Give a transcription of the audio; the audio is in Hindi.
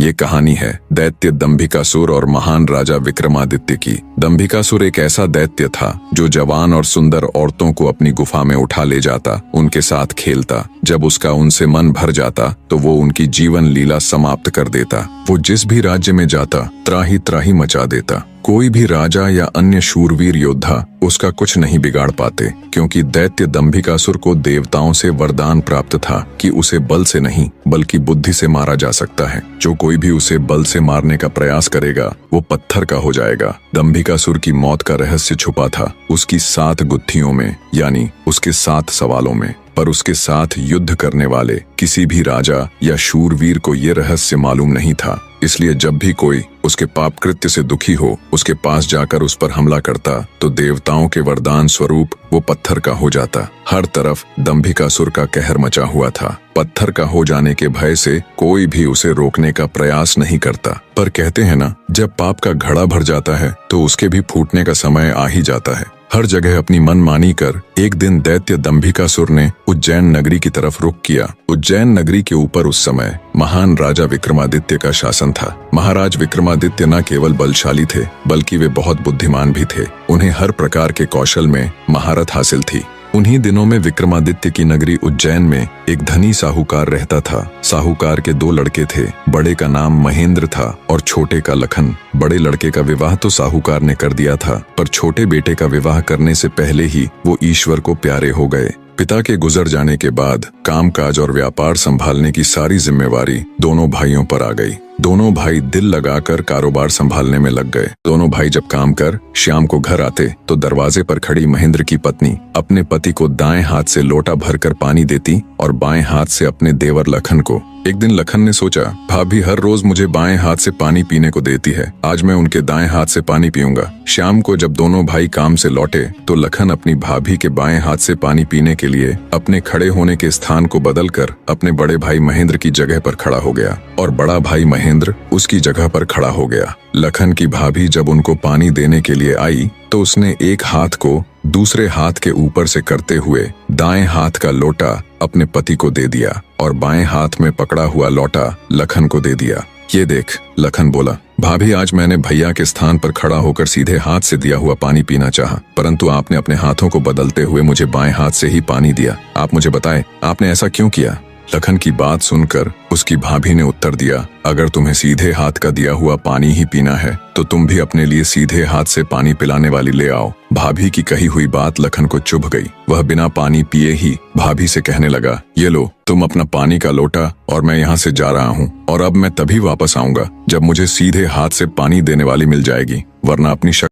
ये कहानी है दैत्य दंभिकासुर और महान राजा विक्रमादित्य की। दंभिकासुर एक ऐसा दैत्य था जो जवान और सुंदर औरतों को अपनी गुफा में उठा ले जाता, उनके साथ खेलता। जब उसका उनसे मन भर जाता तो वो उनकी जीवन लीला समाप्त कर देता। वो जिस भी राज्य में जाता त्राही त्राही मचा देता। कोई भी राजा या अन्य शूरवीर योद्धा उसका कुछ नहीं बिगाड़ पाते, क्योंकि दैत्य दंभिकासुर को देवताओं से वरदान प्राप्त था कि उसे बल से नहीं बल्कि बुद्धि से मारा जा सकता है। जो कोई भी उसे बल से मारने का प्रयास करेगा वो पत्थर का हो जाएगा। दंभिकासुर की मौत का रहस्य छुपा था उसकी 7 गुत्थियों में, यानी उसके 7 सवालों में। पर उसके साथ युद्ध करने वाले किसी भी राजा या शूरवीर को ये रहस्य मालूम नहीं था। इसलिए जब भी कोई उसके पाप कृत्य से दुखी हो उसके पास जाकर उस पर हमला करता तो देवताओं के वरदान स्वरूप वो पत्थर का हो जाता। हर तरफ दंभिकासुर का कहर मचा हुआ था। पत्थर का हो जाने के भय से कोई भी उसे रोकने का प्रयास नहीं करता। पर कहते हैं ना, जब पाप का घड़ा भर जाता है तो उसके भी फूटने का समय आ ही जाता है। हर जगह अपनी मनमानी कर एक दिन दैत्य दंभिकासुर ने उज्जैन नगरी की तरफ रुख किया। उज्जैन नगरी के ऊपर उस समय महान राजा विक्रमादित्य का शासन था। महाराज विक्रमादित्य न केवल बलशाली थे बल्कि वे बहुत बुद्धिमान भी थे। उन्हें हर प्रकार के कौशल में महारत हासिल थी। उन्हीं दिनों में विक्रमादित्य की नगरी उज्जैन में एक धनी साहूकार रहता था। साहूकार के 2 लड़के थे। बड़े का नाम महेंद्र था और छोटे का लखन। बड़े लड़के का विवाह तो साहूकार ने कर दिया था, पर छोटे बेटे का विवाह करने से पहले ही वो ईश्वर को प्यारे हो गए। पिता के गुजर जाने के बाद कामकाज और व्यापार संभालने की सारी जिम्मेवारी दोनों भाइयों पर आ गई। दोनों भाई दिल लगाकर कारोबार संभालने में लग गए। दोनों भाई जब काम कर शाम को घर आते तो दरवाजे पर खड़ी महेंद्र की पत्नी अपने पति को दाएं हाथ से लोटा भरकर पानी देती और बाएं हाथ से अपने देवर लखन को। एक दिन लखन ने सोचा, भाभी हर रोज मुझे बाएं हाथ से पानी पीने को देती है, आज मैं उनके दाएं हाथ से पानी पीऊंगा। शाम को जब दोनों भाई काम से लौटे तो लखन अपनी भाभी के बाएं हाथ से पानी पीने के लिए अपने खड़े होने के स्थान को बदलकर अपने बड़े भाई महेंद्र की जगह पर खड़ा हो गया और बड़ा भाई महेंद्र उसकी जगह पर खड़ा हो गया। लखन की भाभी जब उनको पानी देने के लिए आई तो उसने एक हाथ को दूसरे हाथ के ऊपर से करते हुए दाएं हाथ का लोटा अपने पति को दे दिया और बाएं हाथ में पकड़ा हुआ लोटा लखन को दे दिया। ये देख, लखन बोला, भाभी आज मैंने भैया के स्थान पर खड़ा होकर सीधे हाथ से दिया हुआ पानी पीना चाहा, परंतु आपने अपने हाथों को बदलते हुए मुझे बाएं हाथ से ही पानी दिया। आप मुझे बताएं, आपने ऐसा क्यों किया? लखन की बात सुनकर उसकी भाभी ने उत्तर दिया, अगर तुम्हें सीधे हाथ का दिया हुआ पानी ही पीना है तो तुम भी अपने लिए सीधे हाथ से पानी पिलाने वाली ले आओ। भाभी की कही हुई बात लखन को चुभ गई। वह बिना पानी पिए ही भाभी से कहने लगा, ये लो तुम अपना पानी का लोटा और मैं यहाँ से जा रहा हूँ, और अब मैं तभी वापस आऊंगा जब मुझे सीधे हाथ से पानी देने वाली मिल जाएगी, वरना अपनी